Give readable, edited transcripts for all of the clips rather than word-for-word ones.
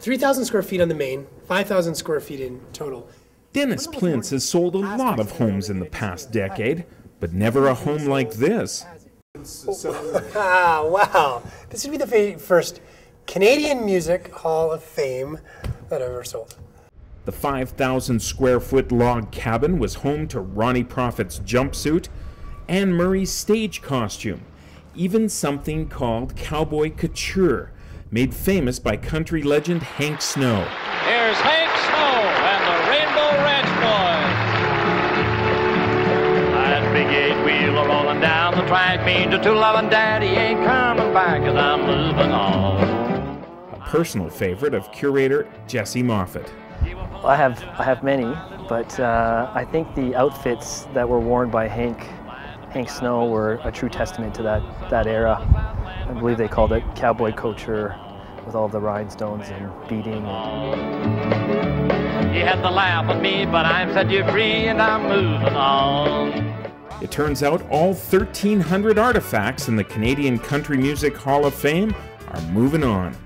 3,000 square feet on the main, 5,000 square feet in total. Dennis Plintz has sold a lot of homes in the past decade, but never a home like this. Wow. This would be the first Canadian Music Hall of Fame that I've ever sold. The 5,000 square foot log cabin was home to Ronnie Prophet's jumpsuit, Anne Murray's stage costume, even something called cowboy couture, made famous by country legend Hank Snow. Here's Hank Snow and the Rainbow Ranch Boys. That big eight-wheeler rolling down the track means a 211 Daddy ain't coming back 'cause I'm moving on. A personal favorite of curator Jesse Moffat. I have many, but I think the outfits that were worn by Hank Snow were a true testament to that era. I believe they called it cowboy couture, with all the rhinestones and beading. You had to laugh at me, but I'm set you free and I'm moving on. It turns out all 1,300 artifacts in the Canadian Country Music Hall of Fame are moving on.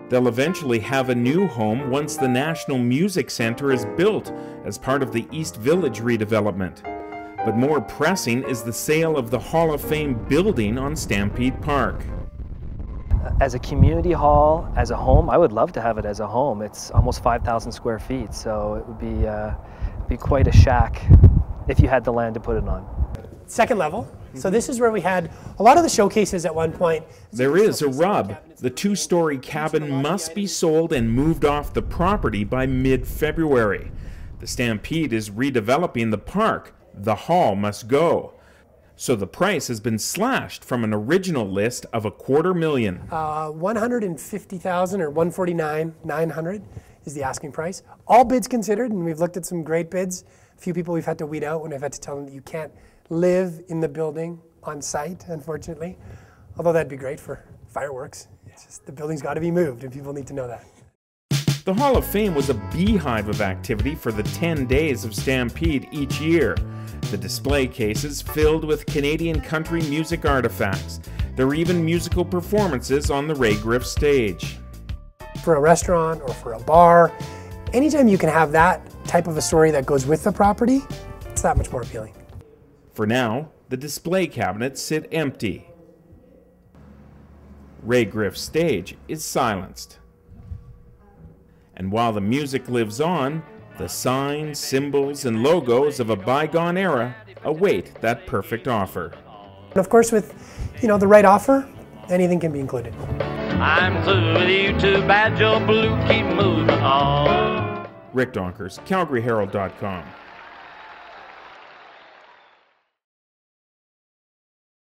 They'll eventually have a new home once the National Music Centre is built as part of the East Village redevelopment. But more pressing is the sale of the Hall of Fame building on Stampede Park. As a community hall, as a home, I would love to have it as a home. It's almost 5,000 square feet, so it would be quite a shack if you had the land to put it on. Second level. So this is where we had a lot of the showcases at one point. There is a rub. The two-story cabin must be sold and moved off the property by mid-February. The Stampede is redeveloping the park. The hall must go. So the price has been slashed from an original list of $250,000. $150,000 or $149,900 is the asking price. All bids considered, and we've looked at some great bids. A few people we've had to weed out when I've had to tell them that you can't live in the building on site, unfortunately. Although that'd be great for fireworks. It's just the building's got to be moved, and people need to know that. The Hall of Fame was a beehive of activity for the 10 days of Stampede each year. The display cases filled with Canadian country music artifacts. There were even musical performances on the Ray Griff stage. For a restaurant or for a bar, anytime you can have that type of a story that goes with the property, it's that much more appealing. For now, the display cabinets sit empty. Ray Griff's stage is silenced. And while the music lives on, the signs, symbols, and logos of a bygone era await that perfect offer. And of course, with the right offer, anything can be included. I'm through with you, too bad you're blue, keep moving on. Rick Donkers, CalgaryHerald.com.